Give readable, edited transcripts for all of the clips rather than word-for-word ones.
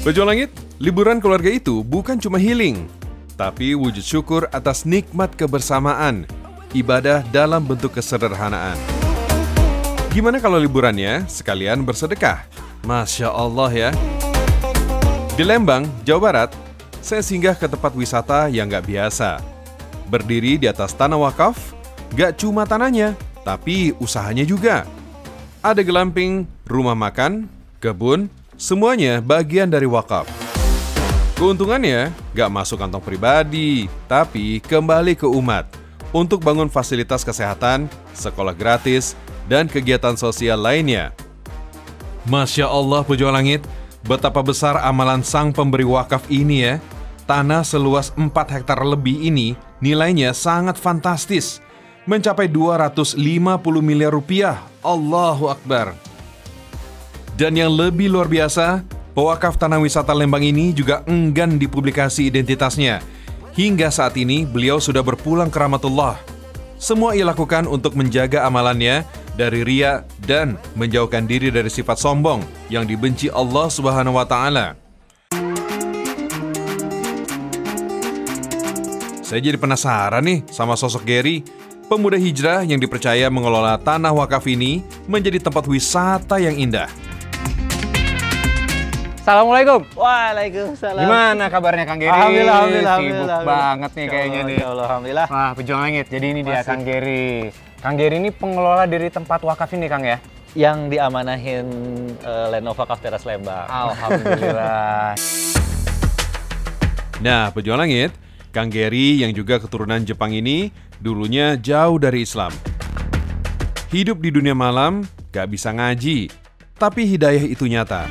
Pejuang Langit, liburan keluarga itu bukan cuma healing, tapi wujud syukur atas nikmat kebersamaan, ibadah dalam bentuk kesederhanaan. Gimana kalau liburannya sekalian bersedekah? Masya Allah ya. Di Lembang, Jawa Barat, saya singgah ke tempat wisata yang gak biasa. Berdiri di atas tanah wakaf, gak cuma tanahnya, tapi usahanya juga. Ada glamping, rumah makan, kebun, semuanya bagian dari wakaf. Keuntungannya gak masuk kantong pribadi, tapi kembali ke umat untuk bangun fasilitas kesehatan, sekolah gratis, dan kegiatan sosial lainnya. Masya Allah Pejuang Langit, betapa besar amalan sang pemberi wakaf ini ya. Tanah seluas 4 hektar lebih ini nilainya sangat fantastis, mencapai 250 miliar rupiah. Allahu Akbar. Dan yang lebih luar biasa, pewakaf tanah wisata Lembang ini juga enggan dipublikasi identitasnya. Hingga saat ini beliau sudah berpulang ke rahmatullah. Semua ia lakukan untuk menjaga amalannya dari riya dan menjauhkan diri dari sifat sombong yang dibenci Allah Subhanahu wa Ta'ala. Saya jadi penasaran nih sama sosok Gary, pemuda hijrah yang dipercaya mengelola tanah wakaf ini menjadi tempat wisata yang indah. Assalamualaikum. Waalaikumsalam. Gimana kabarnya Kang Gary? Alhamdulillah. Sibuk banget nih kayaknya nih. Alhamdulillah. Wah, Pejuang Langit. Jadi ini dia Kang Gary. Kang Gary ini pengelola dari tempat wakaf ini, Kang ya? Yang diamanahin Land of Wakaf Teras Lembang. Alhamdulillah. Nah, Pejuang Langit, Kang Gary yang juga keturunan Jepang ini dulunya jauh dari Islam. Hidup di dunia malam, gak bisa ngaji, tapi hidayah itu nyata.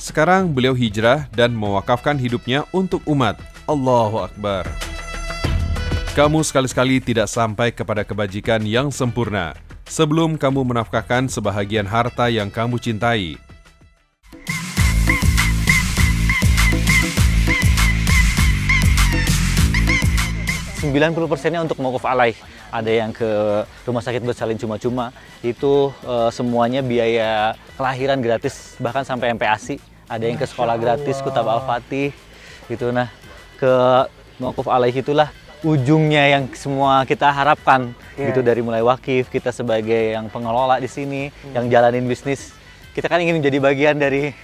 Sekarang beliau hijrah dan mewakafkan hidupnya untuk umat. Allahu Akbar. Kamu sekali-sekali tidak sampai kepada kebajikan yang sempurna sebelum kamu menafkahkan sebahagian harta yang kamu cintai. %90% untuk mauquf alaih. Ada yang ke rumah sakit bersalin cuma-cuma. Itu semuanya biaya kelahiran gratis, bahkan sampai MPASI. Ada yang ke sekolah gratis, Kutab Al-Fatih. Gitu. Nah, ke mauquf alaih itulah ujungnya yang semua kita harapkan. Gitu, dari mulai wakif, kita sebagai yang pengelola di sini, yang jalanin bisnis. Kita kan ingin menjadi bagian dari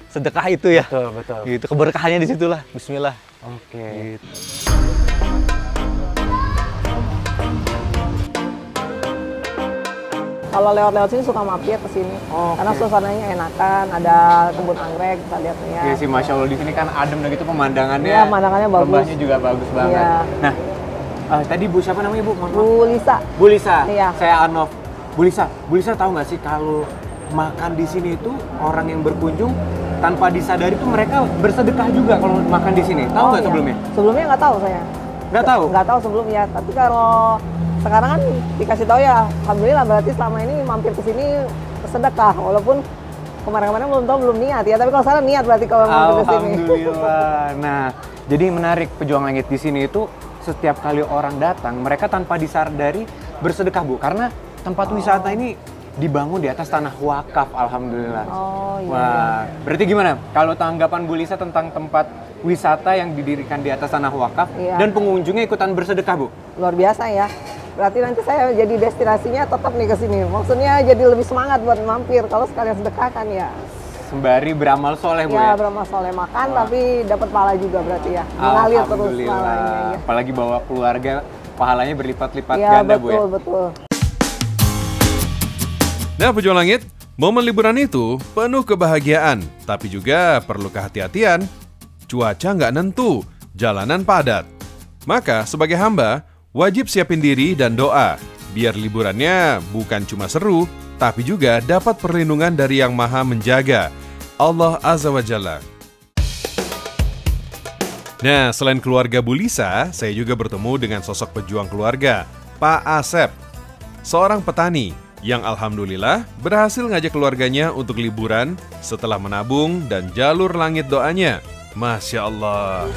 sedekah itu ya. Betul, betul. Gitu, keberkahannya di situlah. Bismillah. Oke. Gitu. Kalau lewat-lewat sini suka mampir ke sini, karena suasananya enakan, ada kebun anggrek, bisa lihat-lihat. Iya sih, Masya Allah, di sini kan adem dan gitu pemandangannya. Iya, pemandangannya bagus. Lembahnya juga bagus banget. Iya. Nah, tadi Bu siapa namanya Bu? Bu Lisa. Bu Lisa, Iya. saya Anov. Bu Lisa tahu nggak sih kalau makan di sini itu orang yang berkunjung tanpa disadari itu mereka bersedekah juga kalau makan di sini. Tahu nggak sebelumnya? Sebelumnya nggak tahu saya. Nggak tahu? Nggak tahu sebelumnya, tapi kalau sekarang kan dikasih tahu ya, alhamdulillah berarti selama ini mampir ke sini sedekah, walaupun kemarin-kemarin belum tahu, belum niat ya, tapi kalau sekarang niat berarti kalau mampir ke sini. Alhamdulillah. Nah, jadi menarik Pejuang Langit di sini itu setiap kali orang datang, mereka tanpa disadari bersedekah Bu, karena tempat wisata ini dibangun di atas tanah wakaf, alhamdulillah. Oh iya. Wah, berarti gimana kalau tanggapan Bu Lisa tentang tempat wisata yang didirikan di atas tanah wakaf dan pengunjungnya ikutan bersedekah Bu? Luar biasa ya. Berarti nanti saya jadi destinasinya tetap nih ke sini. Maksudnya jadi lebih semangat buat mampir kalau sekalian sedekah kan ya. Sembari beramal soleh Bu ya? Ya, beramal soleh, makan tapi dapat pahala juga berarti ya. Mengalir terus pahalanya ya. Apalagi bawa keluarga, pahalanya berlipat-lipat Ya, ganda Bu ya? betul. Nah, Pejuang Langit, momen liburan itu penuh kebahagiaan, tapi juga perlu kehati-hatian. Cuaca nggak nentu, jalanan padat. Maka sebagai hamba, wajib siapin diri dan doa, biar liburannya bukan cuma seru, tapi juga dapat perlindungan dari Yang Maha Menjaga, Allah Azza wa Jalla. Nah, selain keluarga Bu Lisa, saya juga bertemu dengan sosok pejuang keluarga, Pak Asep, seorang petani yang alhamdulillah berhasil ngajak keluarganya untuk liburan setelah menabung dan jalur langit doanya. Masya Allah.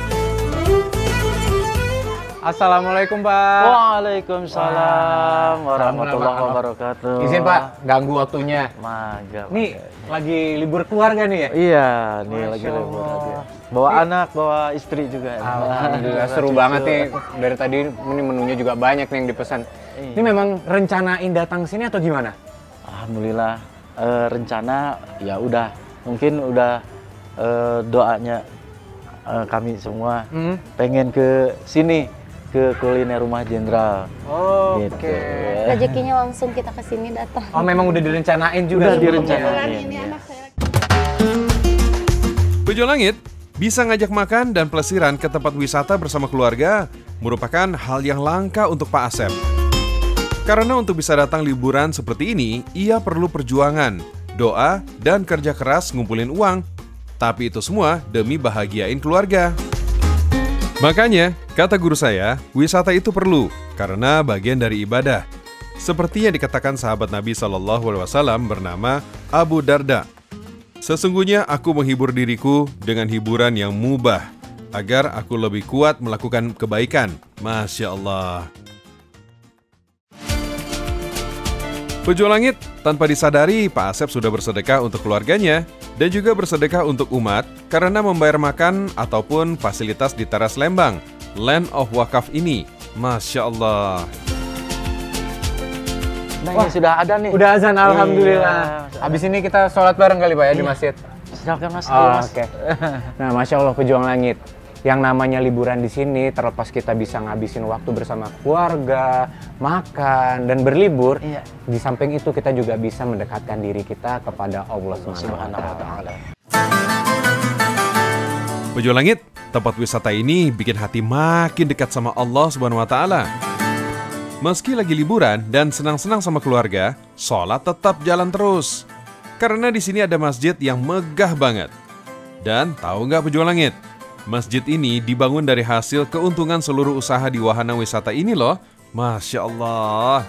Assalamualaikum Pak. Waalaikumsalam warahmatullahi wabarakatuh. Izin Pak, ganggu waktunya. Mangga. Nih lagi libur keluarga nih ya? Iya, nih Masya lagi libur Allah. aja. Bawa anak, bawa istri juga. Alhamdulillah seru banget nih. Dari tadi ini menunya juga banyak nih yang dipesan. Ini memang rencanain datang sini atau gimana? Alhamdulillah, rencana ya udah, mungkin udah doanya kami semua pengen ke sini, ke kuliner Rumah Jenderal. Oke. Rezekinya langsung kita ke sini datang. Oh memang udah direncanain juga? Udah sebelumnya? direncanain. Ini ya. anak saya. Pejuang Langit bisa ngajak makan dan pelesiran ke tempat wisata bersama keluarga merupakan hal yang langka untuk Pak Asep. Karena untuk bisa datang liburan seperti ini, ia perlu perjuangan, doa, dan kerja keras ngumpulin uang. Tapi itu semua demi bahagiain keluarga. Makanya, kata guru saya, wisata itu perlu karena bagian dari ibadah. Seperti yang dikatakan sahabat Nabi SAW bernama Abu Darda. Sesungguhnya aku menghibur diriku dengan hiburan yang mubah, agar aku lebih kuat melakukan kebaikan. Masya Allah. Pejuang Langit, tanpa disadari Pak Asep sudah bersedekah untuk keluarganya dan juga bersedekah untuk umat karena membayar makan ataupun fasilitas di Teras Lembang, Land of Wakaf ini. Masya Allah. Nah, ini sudah ada nih. Udah azan, alhamdulillah. Iya. Habis ini kita sholat bareng kali Pak ya di masjid. Silakan Mas. Oh, Mas. Oke. Nah, Masya Allah Pejuang Langit. Yang namanya liburan di sini, terlepas kita bisa ngabisin waktu bersama keluarga, makan, dan berlibur, Iya. di samping itu kita juga bisa mendekatkan diri kita kepada Allah Subhanahu wa Ta'ala. Pejuang Langit, tempat wisata ini bikin hati makin dekat sama Allah Subhanahu wa Ta'ala. Meski lagi liburan dan senang-senang sama keluarga, sholat tetap jalan terus. Karena di sini ada masjid yang megah banget. Dan tahu nggak Pejuang Langit? Masjid ini dibangun dari hasil keuntungan seluruh usaha di wahana wisata ini loh. Masya Allah.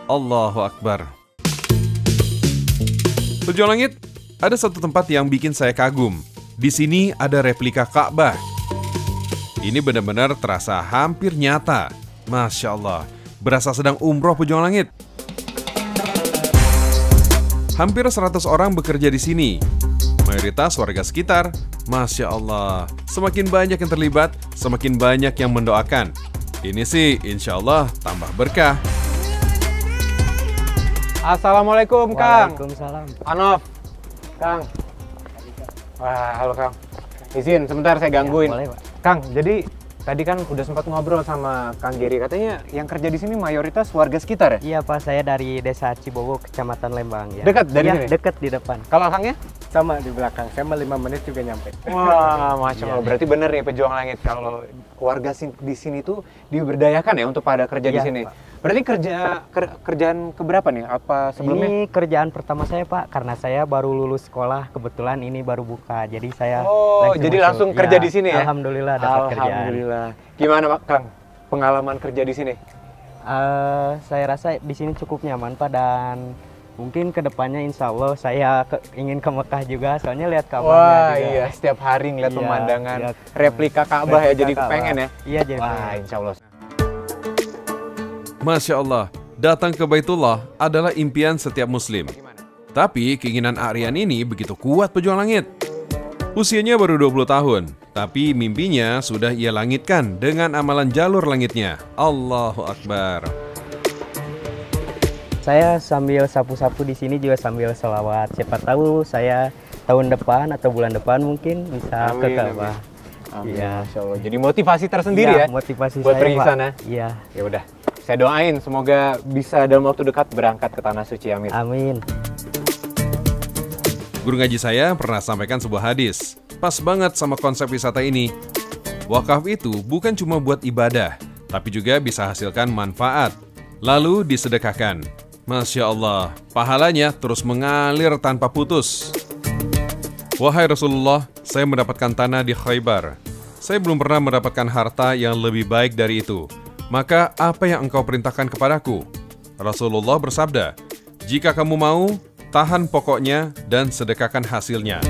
Allahu Akbar. Pejuang Langit, ada satu tempat yang bikin saya kagum. Di sini ada replika Ka'bah. Ini benar-benar terasa hampir nyata. Masya Allah. Berasa sedang umroh Pejuang Langit. Hampir 100 orang bekerja di sini. Mayoritas warga sekitar. Masya Allah, semakin banyak yang terlibat, semakin banyak yang mendoakan. Ini sih insya Allah tambah berkah. Assalamualaikum Kang. Waalaikumsalam. Anof, Kang. Wah, halo Kang. Izin sebentar saya gangguin. Boleh, Pak. Kang, jadi tadi kan udah sempat ngobrol sama Kang Giri, katanya yang kerja di sini mayoritas warga sekitar ya? Iya Pak, saya dari Desa Cibogo, Kecamatan Lembang ya. Dekat dari Iya, sini? dekat di depan. Kalau Kangnya? Sama di belakang. Saya mah 5 menit juga nyampe. Wah, Masya Allah. Berarti bener nih Pejuang Langit. Kalau warga di sini tuh diberdayakan ya untuk pada kerja di Iya, sini. Pak. Berarti kerjaan keberapa nih? Apa sebelumnya? Ini kerjaan pertama saya Pak, karena saya baru lulus sekolah, kebetulan ini baru buka. Jadi saya Jadi langsung kerja di sini ya? Alhamdulillah dapat kerjaan. Alhamdulillah. Gimana Pak Kang? Pengalaman kerja di sini? Saya rasa di sini cukup nyaman Pak, dan mungkin kedepannya insya Allah saya ingin ke Mekah juga, soalnya lihat kabarnya Wah juga. iya, setiap hari ngeliat Iya, pemandangan lihat replika Ka'bah ya, replika jadi Ka'bah. pengen ya? Iya, jadi Wah pengen. insya Allah. Masya Allah, datang ke Baitullah adalah impian setiap muslim. Tapi keinginan Aryan ini begitu kuat Pejuang Langit. Usianya baru 20 tahun, tapi mimpinya sudah ia langitkan dengan amalan jalur langitnya. Allahu Akbar. Saya sambil sapu-sapu di sini juga sambil selawat. Siapa tahu saya tahun depan atau bulan depan mungkin bisa ke Amin, Ka'bah. Amin, Iya. Masya Allah. Jadi motivasi tersendiri Iya, ya? motivasi buat saya, pergi Pak. sana? Iya. Ya udah, saya doain semoga bisa dalam waktu dekat berangkat ke Tanah Suci, amin. Amin. Guru ngaji saya pernah sampaikan sebuah hadis. Pas banget sama konsep wisata ini. Wakaf itu bukan cuma buat ibadah, tapi juga bisa hasilkan manfaat. Lalu disedekahkan. Masya Allah, pahalanya terus mengalir tanpa putus. Wahai Rasulullah, saya mendapatkan tanah di Khaybar. Saya belum pernah mendapatkan harta yang lebih baik dari itu. Maka apa yang engkau perintahkan kepadaku? Rasulullah bersabda, jika kamu mau, tahan pokoknya dan sedekahkan hasilnya.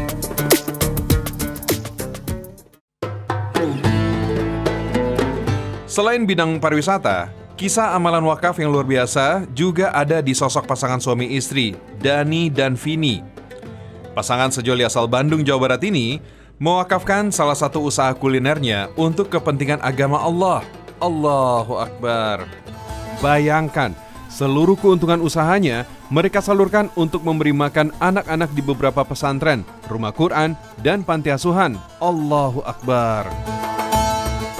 Selain bidang pariwisata, kisah amalan wakaf yang luar biasa juga ada di sosok pasangan suami istri, Dani dan Vini. Pasangan sejoli asal Bandung, Jawa Barat ini mewakafkan salah satu usaha kulinernya untuk kepentingan agama Allah. Allahu Akbar. Bayangkan, seluruh keuntungan usahanya mereka salurkan untuk memberi makan anak-anak di beberapa pesantren, rumah Quran, dan panti asuhan. Allahu Akbar.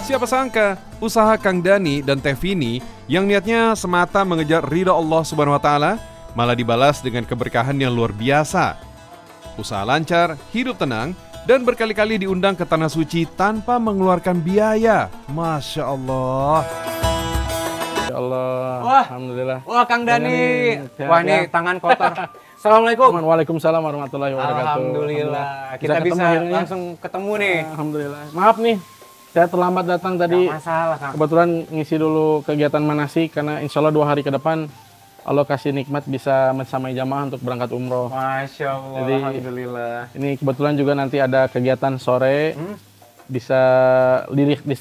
Siapa sangka, usaha Kang Dani dan Teh Vini yang niatnya semata mengejar ridha Allah Subhanahu wa Ta'ala malah dibalas dengan keberkahan yang luar biasa. Usaha lancar, hidup tenang, dan berkali-kali diundang ke Tanah Suci tanpa mengeluarkan biaya. Masya Allah. Ya Allah. Wah. Alhamdulillah. Wah, Kang Dani. Sehat, Wah, ini ya. tangan kotor. Assalamualaikum. Waalaikumsalam warahmatullahi wabarakatuh. Alhamdulillah. Kita ketemu bisa akhirnya. langsung ketemu nih. Alhamdulillah. Maaf nih, saya terlambat datang tadi. Nggak masalah, Kang. Kebetulan ngisi dulu kegiatan manasik karena insya Allah 2 hari ke depan Allah kasih nikmat bisa mensamai jamaah untuk berangkat umroh. Masya Allah. Jadi, Alhamdulillah. Ini kebetulan juga nanti ada kegiatan sore. Bisa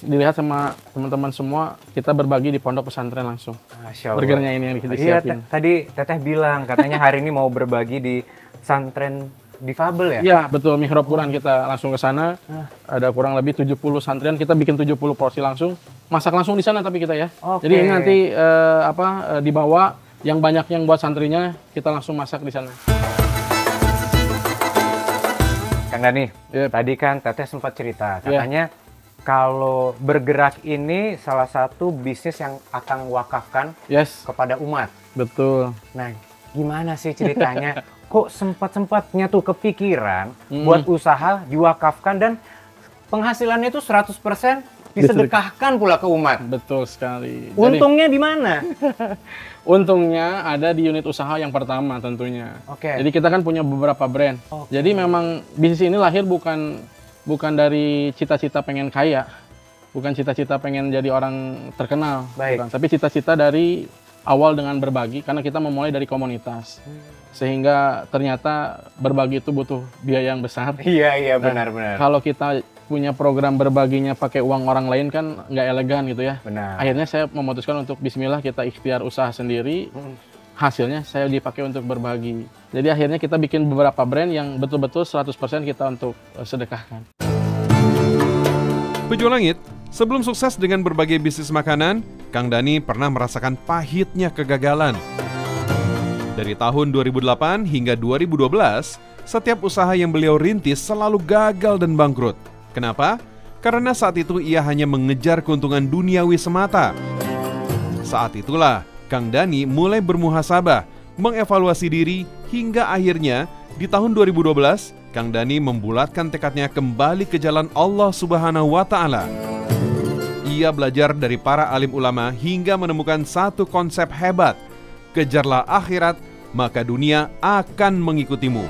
dilihat sama teman-teman semua. Kita berbagi di pondok pesantren langsung. Masya Allah. Burgernya ini yang Iya, disiapin. tadi Teteh bilang katanya hari ini mau berbagi di pesantren difabel ya? Iya, betul. Mihrab Quran kita langsung ke sana. Ada kurang lebih 70 santrian. Kita bikin 70 porsi langsung. Masak langsung di sana tapi kita ya. Oke. Jadi ini nanti dibawa yang banyak yang buat santrinya kita langsung masak di sana. Kang Dani, Yep. tadi kan Teteh sempat cerita katanya kalau bergerak ini salah satu bisnis yang akan wakafkan Yes, kepada umat. betul. Nah, gimana sih ceritanya? Kok sempat-sempatnya tuh kepikiran buat usaha diwakafkan dan penghasilannya itu 100% disedekahkan pula ke umat. Betul sekali. Untungnya di mana? Untungnya ada di unit usaha yang pertama tentunya. Oke. Jadi kita kan punya beberapa brand. Jadi memang bisnis ini lahir bukan dari cita-cita pengen kaya, bukan cita-cita pengen jadi orang terkenal, Baik. bukan. Tapi cita-cita dari awal dengan berbagi karena kita memulai dari komunitas. Sehingga ternyata berbagi itu butuh biaya yang besar. Iya, Dan benar-benar. Kalau kita punya program berbaginya pakai uang orang lain kan nggak elegan gitu ya. Benar. Akhirnya saya memutuskan untuk bismillah kita ikhtiar usaha sendiri. Hasilnya saya dipakai untuk berbagi. Jadi akhirnya kita bikin beberapa brand yang betul-betul 100% kita untuk sedekahkan. Pejuang Langit, sebelum sukses dengan berbagai bisnis makanan, Kang Dani pernah merasakan pahitnya kegagalan. Dari tahun 2008 hingga 2012, setiap usaha yang beliau rintis selalu gagal dan bangkrut. Kenapa? Karena saat itu ia hanya mengejar keuntungan duniawi semata. Saat itulah Kang Dani mulai bermuhasabah, mengevaluasi diri, hingga akhirnya di tahun 2012, Kang Dani membulatkan tekadnya kembali ke jalan Allah Subhanahu wa Ta'ala. Ia belajar dari para alim ulama hingga menemukan satu konsep hebat. Kejarlah akhirat, maka dunia akan mengikutimu.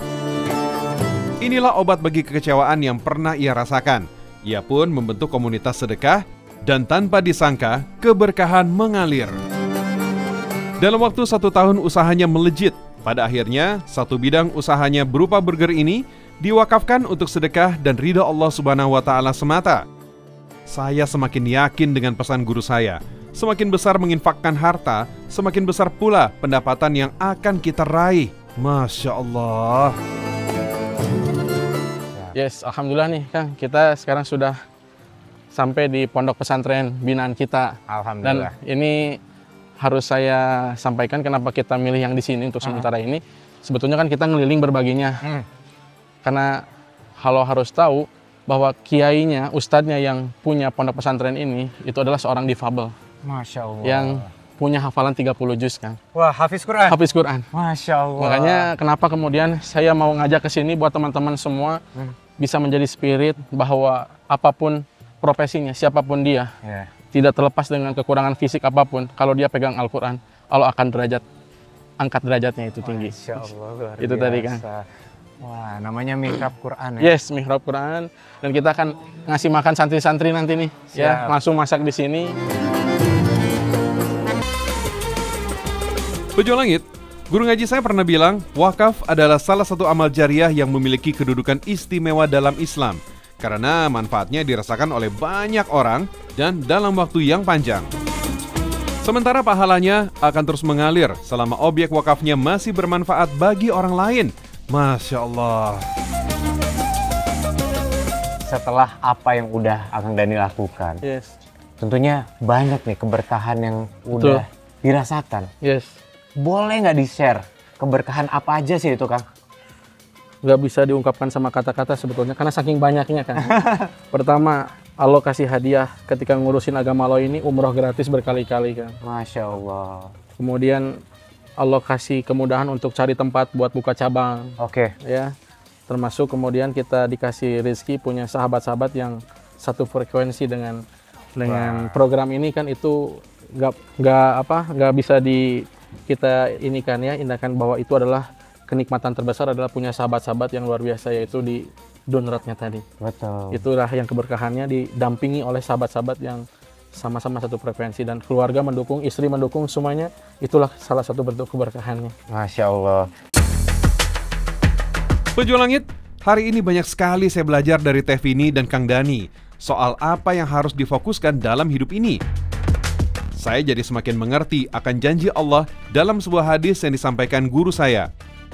Inilah obat bagi kekecewaan yang pernah ia rasakan. Ia pun membentuk komunitas sedekah dan tanpa disangka keberkahan mengalir. Dalam waktu 1 tahun usahanya melejit. Pada akhirnya, satu bidang usahanya berupa burger ini diwakafkan untuk sedekah dan ridha Allah Subhanahu wa Ta'ala semata. Saya semakin yakin dengan pesan guru saya. Semakin besar menginfakkan harta, semakin besar pula pendapatan yang akan kita raih. Masya Allah. Yes, alhamdulillah nih Kang, kita sekarang sudah sampai di pondok pesantren binaan kita. Alhamdulillah. Dan ini harus saya sampaikan kenapa kita milih yang di sini untuk sementara ini. Sebetulnya kan kita ngeliling berbaginya. Karena kalau harus tahu bahwa kiainya, ustadznya yang punya pondok pesantren ini itu adalah seorang difabel Masya Allah. yang punya hafalan 30 juz kan. Wah, hafiz Quran. Hafiz Quran. Masya Allah. Makanya kenapa kemudian saya mau ngajak ke sini buat teman-teman semua bisa menjadi spirit bahwa apapun profesinya, siapapun dia, Ya. tidak terlepas dengan kekurangan fisik apapun, kalau dia pegang Al-Quran, Allah akan angkat derajatnya itu tinggi. Masya Allah, luar Itu tadi, Kang. biasa. Wah, namanya mihrab Quran ya. Yes, mihrab Quran. Dan kita akan ngasih makan santri-santri nanti nih, ya, Siap. langsung masak di sini. Pejuang Langit, guru ngaji saya pernah bilang, wakaf adalah salah satu amal jariah yang memiliki kedudukan istimewa dalam Islam. karena manfaatnya dirasakan oleh banyak orang dan dalam waktu yang panjang. Sementara pahalanya akan terus mengalir selama objek wakafnya masih bermanfaat bagi orang lain. Masya Allah. Setelah apa yang udah Akang Dhani lakukan, tentunya banyak nih keberkahan yang udah dirasakan. Boleh nggak di-share keberkahan apa aja sih itu, Kang? Nggak bisa diungkapkan sama kata-kata sebetulnya, karena saking banyaknya kan. Pertama, Allah kasih hadiah ketika ngurusin agama lo ini, umroh gratis berkali-kali kan. Masya Allah. Kemudian Allah kasih kemudahan untuk cari tempat buat buka cabang. Ya, termasuk kemudian kita dikasih rezeki punya sahabat-sahabat yang satu frekuensi dengan program ini kan, itu nggak bisa kita ini kan ya, indahkan bahwa itu adalah kenikmatan terbesar adalah punya sahabat-sahabat yang luar biasa, yaitu di Downloadnya tadi. Betul. Itulah yang keberkahannya, didampingi oleh sahabat-sahabat yang sama-sama satu frekuensi dan keluarga mendukung, istri mendukung, semuanya. Itulah salah satu bentuk keberkahannya. Masya Allah. Pejuang Langit, hari ini banyak sekali saya belajar dari Teh Vini dan Kang Dhani soal apa yang harus difokuskan dalam hidup ini. Saya jadi semakin mengerti akan janji Allah dalam sebuah hadis yang disampaikan guru saya.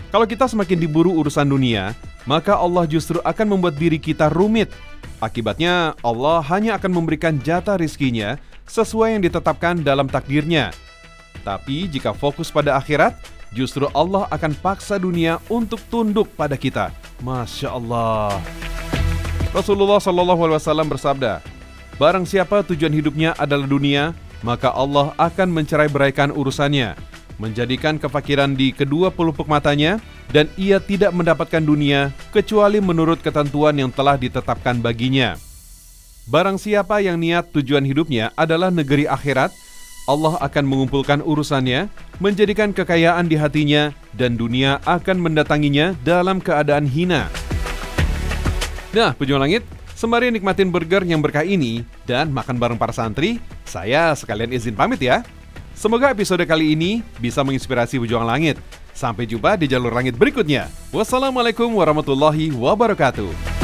Kalau kita semakin diburu urusan dunia, maka Allah justru akan membuat diri kita rumit. Akibatnya, Allah hanya akan memberikan jatah rizkinya sesuai yang ditetapkan dalam takdirnya. Tapi jika fokus pada akhirat, justru Allah akan paksa dunia untuk tunduk pada kita. Masya Allah. Rasulullah SAW bersabda, barang siapa tujuan hidupnya adalah dunia, maka Allah akan mencerai-beraikan urusannya, menjadikan kefakiran di kedua pelupuk matanya, dan ia tidak mendapatkan dunia kecuali menurut ketentuan yang telah ditetapkan baginya. Barang siapa yang niat tujuan hidupnya adalah negeri akhirat, Allah akan mengumpulkan urusannya, menjadikan kekayaan di hatinya, dan dunia akan mendatanginya dalam keadaan hina. Nah, Pejuang Langit, sembari nikmatin burger yang berkah ini dan makan bareng para santri, saya sekalian izin pamit ya. Semoga episode kali ini bisa menginspirasi Pejuang Langit. Sampai jumpa di jalur langit berikutnya. Wassalamualaikum warahmatullahi wabarakatuh.